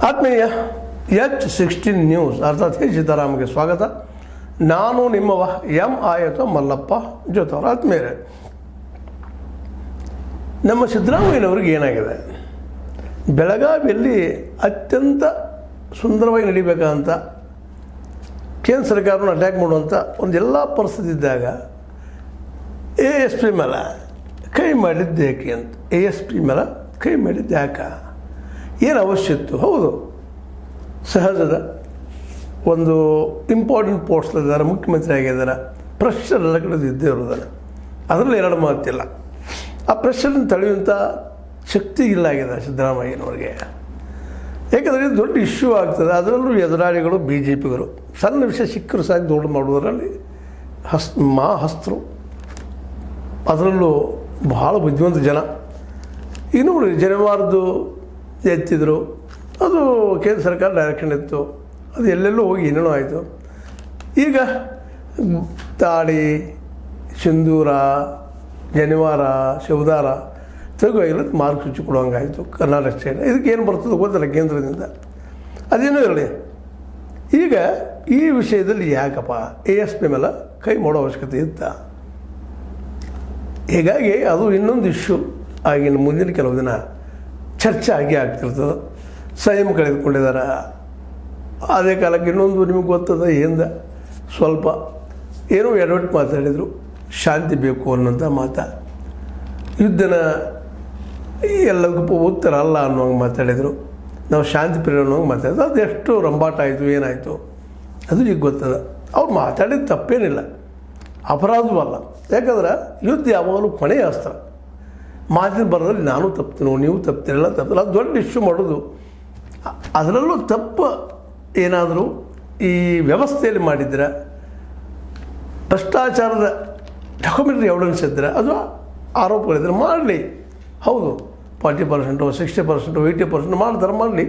ಆತ್ಮೀಯ H16 news ಅರ್ಥಾತ್ ಸಿದ್ದರಾಮಗೆ ಸ್ವಾಗತ. ನಾನು ನಿಮ್ಮವ ಎಂ ಮಲ್ಲಪ್ಪ ಜೋತವರ. ಆತ್ಮೀಯರೇ, ನಮ್ಮ ಸಿದ್ದರಾಮಯ್ಯನವ್ರಿಗೆ ಏನಾಗಿದೆ, ಬೆಳಗಾವಿಯಲ್ಲಿ ಅತ್ಯಂತ ಸುಂದರವಾಗಿ ನಡಿಬೇಕಂತ ಕೇಂದ್ರ ಸರ್ಕಾರವನ್ನು ಅಟ್ಯಾಕ್ ಮಾಡುವಂಥ ಒಂದೆಲ್ಲ ಪರಿಸ್ಥಿತಿ ಇದ್ದಾಗ ASP ಮೇಲೆ ಕೈ ಮಾಡಿದ್ದು ಯಾಕೆ ಅಂತ. ASP ಮೇಲೆ ಕೈ ಮಾಡಿದ್ದು ಯಾಕೆ, ಏನು ಅವಶ್ಯ ಇತ್ತು? ಹೌದು, ಸಹಜದ ಒಂದು ಇಂಪಾರ್ಟೆಂಟ್ ಪೋಸ್ಟ್ಲಿದ್ದಾರೆ, ಮುಖ್ಯಮಂತ್ರಿ ಆಗಿದ್ದಾರೆ, ಪ್ರೆಷರ್ ಎಲ್ಲ ಕಡೆ ಇದ್ದೇ ಇರೋದಾರೆ, ಅದರಲ್ಲಿ ಎರಡು ಮಾತಿಲ್ಲ. ಆ ಪ್ರೆಷರನ್ನು ತಡೆಯುವಂಥ ಶಕ್ತಿ ಇಲ್ಲ ಆಗಿದೆ ಸಿದ್ದರಾಮಯ್ಯನವ್ರಿಗೆ. ಏಕೆಂದರೆ ಇದು ದೊಡ್ಡ ಇಶ್ಯೂ ಆಗ್ತದೆ. ಅದರಲ್ಲೂ ಎದುರಾಳಿಗಳು BJPಗರು ಸಣ್ಣ ವಿಷಯ ಸಿಕ್ಕರು ಸಾಕು ದೊಡ್ಡ ಮಾಡುವುದರಲ್ಲಿ ಹಸ್ತರು. ಅದರಲ್ಲೂ ಭಾಳ ಬುದ್ಧಿವಂತ ಜನ. ಈಗ ನೋಡಿ, ಜನವಾರದ್ದು ಎತ್ತಿದ್ರು, ಅದು ಕೇಂದ್ರ ಸರ್ಕಾರ ಡೈರೆಕ್ಷನ್ ಇತ್ತು, ಅದು ಎಲ್ಲೆಲ್ಲೂ ಹೋಗಿ ಏನೇನೋ ಆಯಿತು. ಈಗ ತಾಳಿ, ಸಿಂಧೂರ, ಜನಿವಾರ, ಶಿವದಾರ ತೆಗೆದು ಮಾರ್ಗಸೂಚಿ ಕೊಡುವಂಗಾಯಿತು ಕರ್ನಾಟಕ ಸ್ಟೇಟ್. ಇದಕ್ಕೆ ಏನು ಬರ್ತದೆ ಗೊತ್ತಿಲ್ಲ ಕೇಂದ್ರದಿಂದ, ಅದೇನೂ ಇರಲಿ. ಈಗ ಈ ವಿಷಯದಲ್ಲಿ ಯಾಕಪ್ಪ ASP ಮೇಲೆ ಕೈ ಮಾಡೋ ಅವಶ್ಯಕತೆ ಇತ್ತ? ಹೀಗಾಗಿ ಅದು ಇನ್ನೊಂದು ಇಶ್ಯೂ ಆಗಿನ ಮುಂದಿನ ಕೆಲವು ದಿನ ಚರ್ಚೆ ಆಗಿ ಆಗ್ತಿರ್ತದೆ. ಸಂಯಮ ಕಳೆದುಕೊಂಡಿದ್ದಾರೆ. ಅದೇ ಕಾಲಕ್ಕೆ ಇನ್ನೊಂದು ನಿಮಗೆ ಗೊತ್ತದ, ಹಿಂದ ಸ್ವಲ್ಪ ಏನೋ ಎಡವಟ್ಟು ಮಾತಾಡಿದರು, ಶಾಂತಿ ಬೇಕು ಅನ್ನೋಂಥ ಮಾತು, ಯುದ್ಧನ ಎಲ್ಲದಕ್ಕೂ ಉತ್ತರ ಅಲ್ಲ ಅನ್ನೋಂಗೆ ಮಾತಾಡಿದರು, ನಾವು ಶಾಂತಿ ಪ್ರಿಯ ಅನ್ನೋಂಗೆ ಮಾತಾಡಿದ್ರು. ಅದು ಎಷ್ಟು ರಂಬಾಟ ಆಯಿತು, ಏನಾಯಿತು ಅದು ಈಗ ಗೊತ್ತದ. ಅವ್ರು ಮಾತಾಡಿದ ತಪ್ಪೇನಿಲ್ಲ, ಅಪರಾಧವೂ ಅಲ್ಲ. ಯಾಕಂದ್ರೆ ಯುದ್ಧ ಯಾವಾಗಲೂ ಕೊನೆಯ ಅಸ್ತ್ರ. ಮಾತಿನ ಬರೋದ್ರಲ್ಲಿ ನಾನು ತಪ್ತೀನೋ, ನೀವು ತಪ್ತೀರಲ್ಲ, ತಪ್ಪಿಲ್ಲ, ಅದು ದೊಡ್ಡ ಇಶ್ಯೂ ಮಾಡೋದು. ಅದರಲ್ಲೂ ತಪ್ಪು ಏನಾದರೂ ಈ ವ್ಯವಸ್ಥೆಯಲ್ಲಿ ಮಾಡಿದ್ರೆ, ಭ್ರಷ್ಟಾಚಾರದ ಡಾಕ್ಯುಮೆಂಟ್ರಿ ಎವಿಡೆನ್ಸ್ ಇದ್ದರೆ, ಅದು ಆರೋಪಗಳಿದ್ರೆ ಮಾಡಲಿ. ಹೌದು, 40%, 60%, 80% ಮಾಡ್ತಾರೆ, ಮಾಡಲಿ.